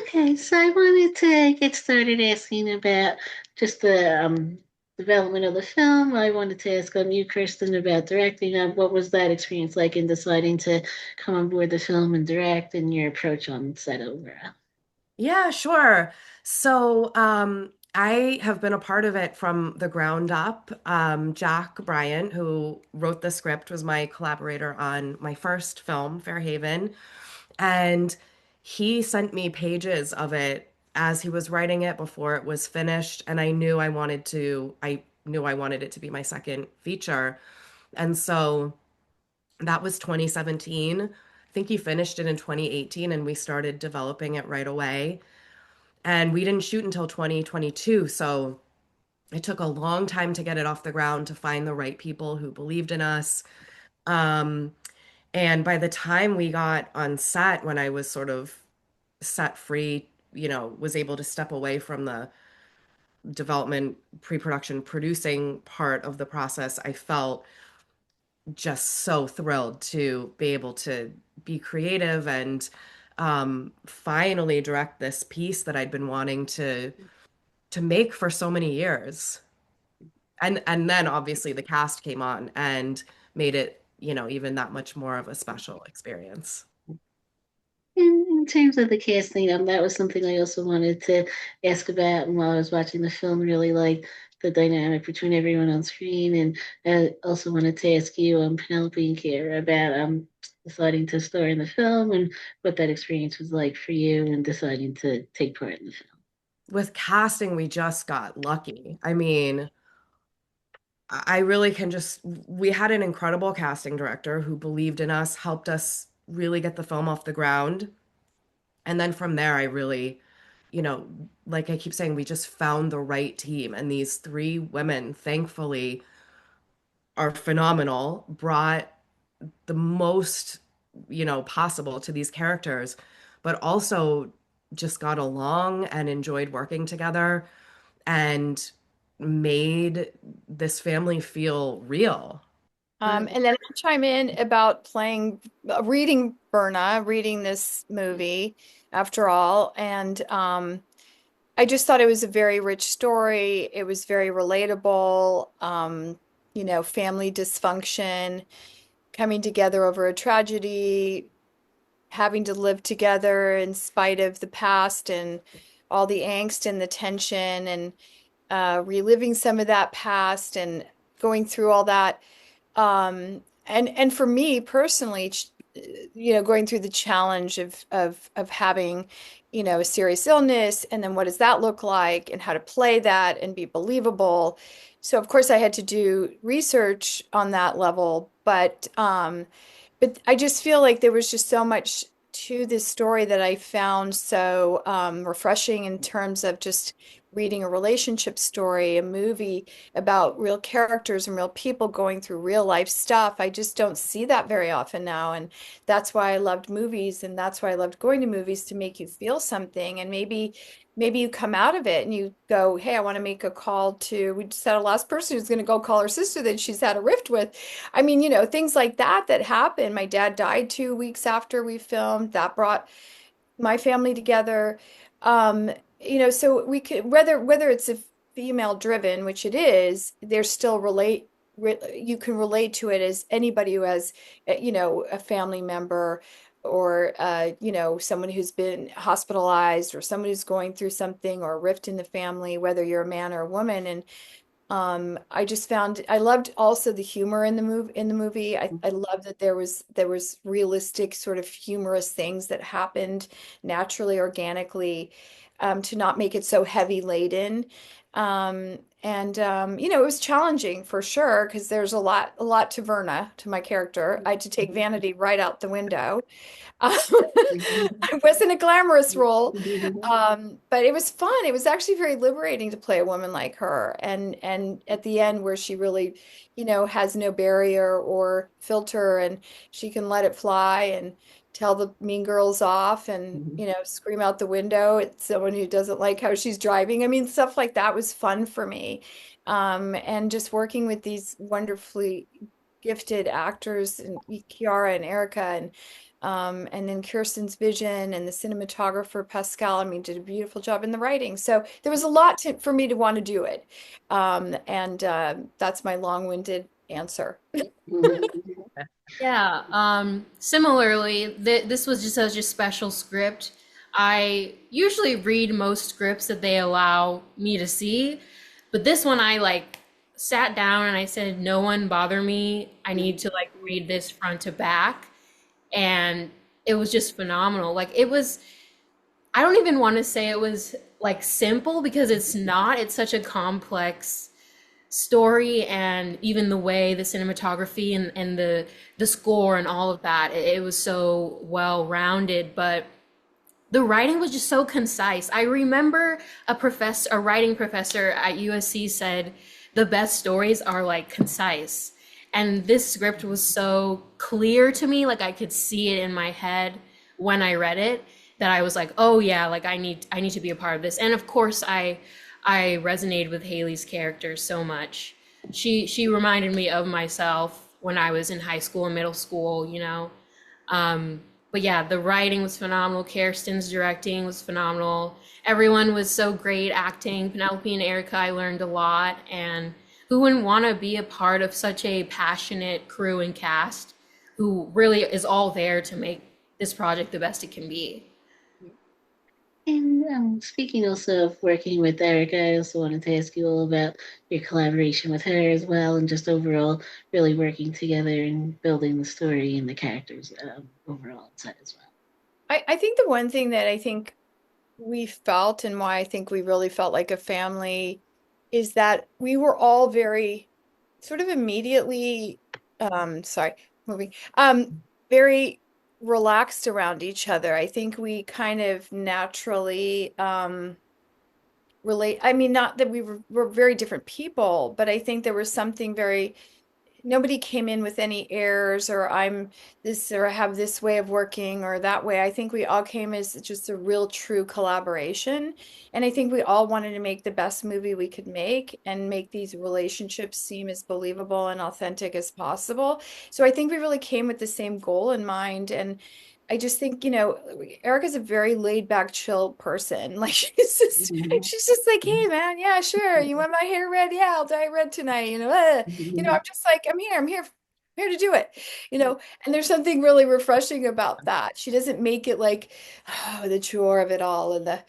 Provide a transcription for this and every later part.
Okay, so I wanted to get started asking about just the development of the film. I wanted to ask you, Kirsten, about directing. What was that experience like in deciding to come on board the film and direct, and your approach on set overall? Yeah, sure. I have been a part of it from the ground up. Jack Bryant, who wrote the script, was my collaborator on my first film, Fairhaven, and he sent me pages of it as he was writing it before it was finished, and I knew I wanted it to be my second feature. And so that was 2017. I think he finished it in 2018, and we started developing it right away. And we didn't shoot until 2022. So it took a long time to get it off the ground, to find the right people who believed in us. Um, and by the time we got on set, when I was sort of set free, was able to step away from the development, pre-production, producing part of the process, I felt just so thrilled to be able to be creative and finally direct this piece that I'd been wanting to make for so many years. And then obviously the cast came on and made it, even that much more of a special experience. In terms of the casting, that was something I also wanted to ask about. And while I was watching the film, really like the dynamic between everyone on screen. And I also wanted to ask you, Penelope and Kiara, about deciding to star in the film and what that experience was like for you and deciding to take part in the film. With casting, we just got lucky. I mean, I really can just, we had an incredible casting director who believed in us, helped us really get the film off the ground. And then from there, I really, you know, like I keep saying, we just found the right team. And these three women, thankfully, are phenomenal, brought the most, possible to these characters, but also just got along and enjoyed working together and made this family feel real. Right. And then I'll chime in about reading reading this movie, after all. And I just thought it was a very rich story. It was very relatable. Family dysfunction, coming together over a tragedy, having to live together in spite of the past and all the angst and the tension, and reliving some of that past and going through all that. And for me personally, going through the challenge of having, a serious illness, and then what does that look like, and how to play that and be believable. So of course I had to do research on that level, but I just feel like there was just so much to this story that I found so refreshing, in terms of just reading a relationship story, a movie about real characters and real people going through real life stuff. I just don't see that very often now. And that's why I loved movies, and that's why I loved going to movies, to make you feel something. And maybe you come out of it and you go, hey, I want to make a call to, we just had a last person who's going to go call her sister that she's had a rift with. I mean, things like that happen. My dad died 2 weeks after we filmed. That brought my family together. Um, so we could, whether it's a female driven, which it is, there's still you can relate to it as anybody who has, a family member, or someone who's been hospitalized, or someone who's going through something, or a rift in the family, whether you're a man or a woman. And I just found, I loved also the humor in the movie. I love that there was realistic, sort of humorous things that happened naturally, organically, to not make it so heavy laden. It was challenging for sure, because there's a lot to Verna, to my character. I had to take vanity right out the window. It wasn't a glamorous role, but it was fun. It was actually very liberating to play a woman like her. And at the end, where she really, has no barrier or filter, and she can let it fly and tell the mean girls off, and, scream out the window at someone who doesn't like how she's driving. I mean, stuff like that was fun for me. And just working with these wonderfully gifted actors, and Kiara and Erica, And then Kirsten's vision and the cinematographer Pascal, I mean, did a beautiful job in the writing. So there was a lot for me to want to do it. And that's my long-winded answer. Mhm. Yeah, similarly, this was just such a special script. I usually read most scripts that they allow me to see, but this one I like sat down and I said, "No one bother me. I need to like read this front to back." And it was just phenomenal. Like it was, I don't even want to say it was like simple because it's not. It's such a complex story, and even the way the cinematography and the score and all of that, it was so well rounded, but the writing was just so concise. I remember a writing professor at USC said the best stories are like concise. And this script was so clear to me, like I could see it in my head when I read it, that I was like, "Oh yeah, like I need to be a part of this." And of course I resonated with Haley's character so much. She reminded me of myself when I was in high school and middle school, you know. But yeah, the writing was phenomenal. Kerstin's directing was phenomenal. Everyone was so great acting. Penelope and Erica, I learned a lot. And who wouldn't want to be a part of such a passionate crew and cast who really is all there to make this project the best it can be? And speaking also of working with Erica, I also wanted to ask you all about your collaboration with her as well, and just overall really working together and building the story and the characters overall inside as well. I think the one thing that I think we felt and why I think we really felt like a family is that we were all very sort of immediately, sorry, moving, very relaxed around each other. I think we kind of naturally relate. I mean, not that we're very different people, but I think there was something very nobody came in with any errors or I'm this or I have this way of working or that way. I think we all came as just a real true collaboration. And I think we all wanted to make the best movie we could make and make these relationships seem as believable and authentic as possible. So I think we really came with the same goal in mind. And I just think, Erica's a very laid back, chill person. Like she's just like, hey man, yeah, sure. You want my hair red? Yeah, I'll dye it red tonight. I'm just like, I'm here to do it, and there's something really refreshing about that. She doesn't make it like, oh, the chore of it all and the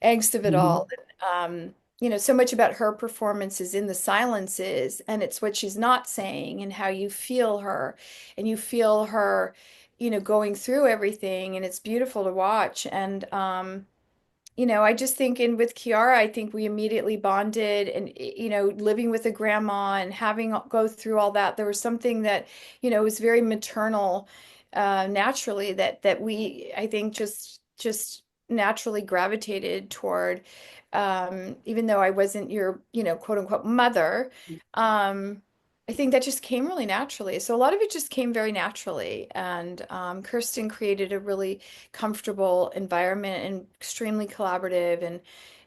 angst of it all. So much about her performance is in the silences, and it's what she's not saying and how you feel her, and you feel her, going through everything, and it's beautiful to watch. And I just think in with Kiara, I think we immediately bonded and, living with a grandma and having go through all that, there was something that, was very maternal, naturally that we, I think just naturally gravitated toward, even though I wasn't your, quote unquote mother. I think that just came really naturally. So a lot of it just came very naturally. And Kirsten created a really comfortable environment and extremely collaborative, and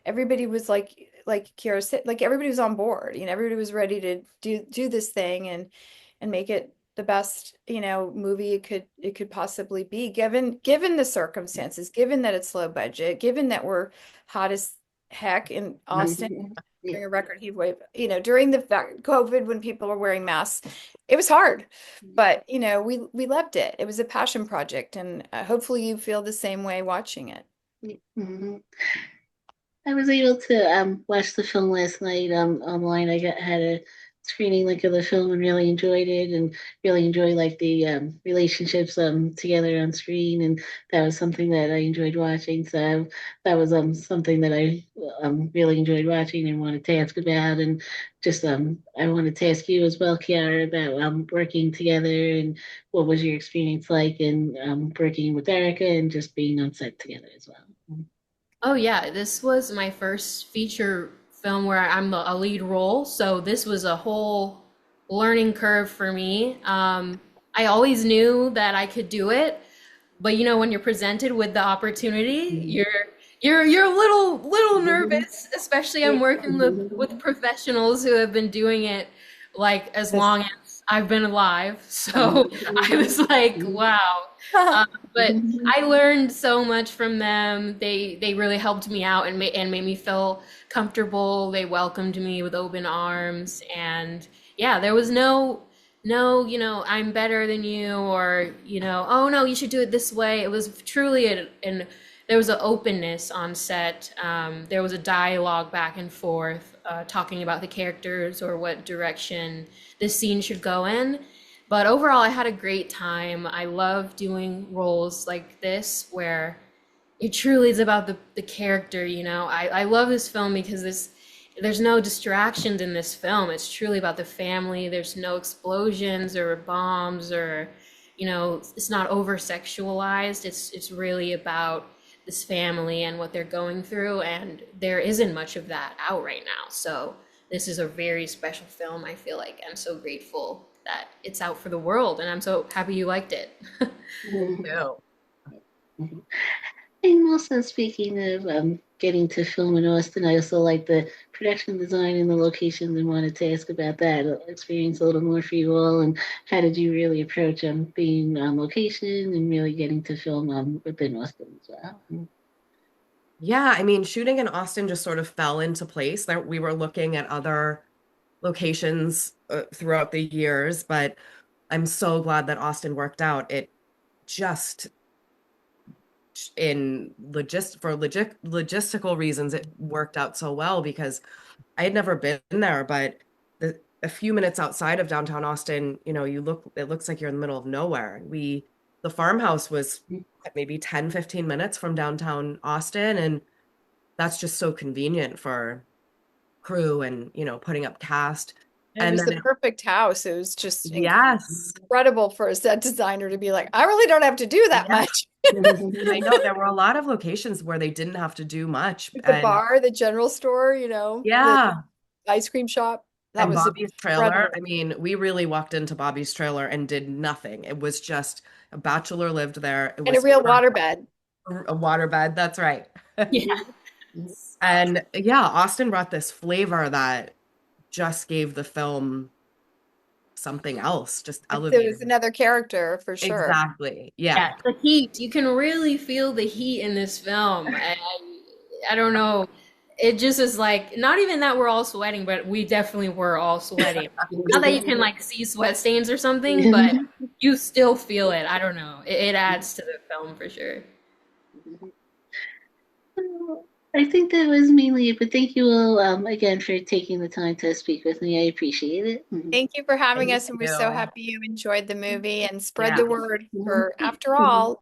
everybody was like Kiara said, like everybody was on board. Everybody was ready to do this thing and make it the best, movie it could possibly be, given the circumstances, given that it's low budget, given that we're hot as heck in Austin Yeah. during a record heat wave, during the COVID when people were wearing masks. It was hard, but we loved it. It was a passion project, and hopefully you feel the same way watching it. Mhm. I was able to watch the film last night online. Had a screening link of the film and really enjoyed it, and really enjoy like the relationships together on screen, and that was something that I enjoyed watching. So that was something that I really enjoyed watching and wanted to ask about. And just I wanted to ask you as well, Kiara, about working together, and what was your experience like in working with Erica and just being on set together as well. Oh yeah, this was my first feature film where I'm a lead role, so this was a whole learning curve for me. I always knew that I could do it, but when you're presented with the opportunity, you're a little nervous, especially I'm working with professionals who have been doing it like as long as I've been alive. So I was like, wow. but I learned so much from them. They really helped me out and made me feel comfortable. They welcomed me with open arms, and yeah, there was no, I'm better than you, or oh no, you should do it this way. It was truly an there was an openness on set. There was a dialogue back and forth, talking about the characters or what direction this scene should go in. But overall, I had a great time. I love doing roles like this where it truly is about the character. I love this film because there's no distractions in this film. It's truly about the family. There's no explosions or bombs or, it's not over sexualized. It's really about this family and what they're going through, and there isn't much of that out right now. So this is a very special film. I feel like I'm so grateful that it's out for the world, and I'm so happy you liked it. No. And also, speaking of getting to film in Austin, I also like the production design and the locations and wanted to ask about that experience a little more for you all. And how did you really approach being on location and really getting to film within Austin as well? Yeah, I mean, shooting in Austin just sort of fell into place. That we were looking at other locations throughout the years, but I'm so glad that Austin worked out. It just in logistical reasons, it worked out so well because I had never been there, but a few minutes outside of downtown Austin, it looks like you're in the middle of nowhere. The farmhouse was maybe 10, 15 minutes from downtown Austin, and that's just so convenient for crew and, putting up cast. And it And was the then, perfect house. It was just yes, incredible for a set designer to be like, I really don't have to do that yeah, much. I know there were a lot of locations where they didn't have to do much. Like the And bar, the general store, the yeah, ice cream shop. That and was Bobby's trailer, incredible. I mean, we really walked into Bobby's trailer and did nothing. It was just a bachelor lived there. It And a was real waterbed. a waterbed. That's right. Yeah. And yeah, Austin brought this flavor that just gave the film something else, just There was elevated. another character for sure. Exactly. Yeah. Yeah, the heat. You can really feel the heat in this film. I don't know. It just is like, not even that we're all sweating, but we definitely were all sweating. Not that you can like see sweat stains or something, but you still feel it. I don't know. It adds to the film for sure. I think that was mainly it, but thank you all again for taking the time to speak with me. I appreciate it. Thank you for having Thank us, and we're so you. happy you enjoyed the movie and spread Yeah. the word for After All.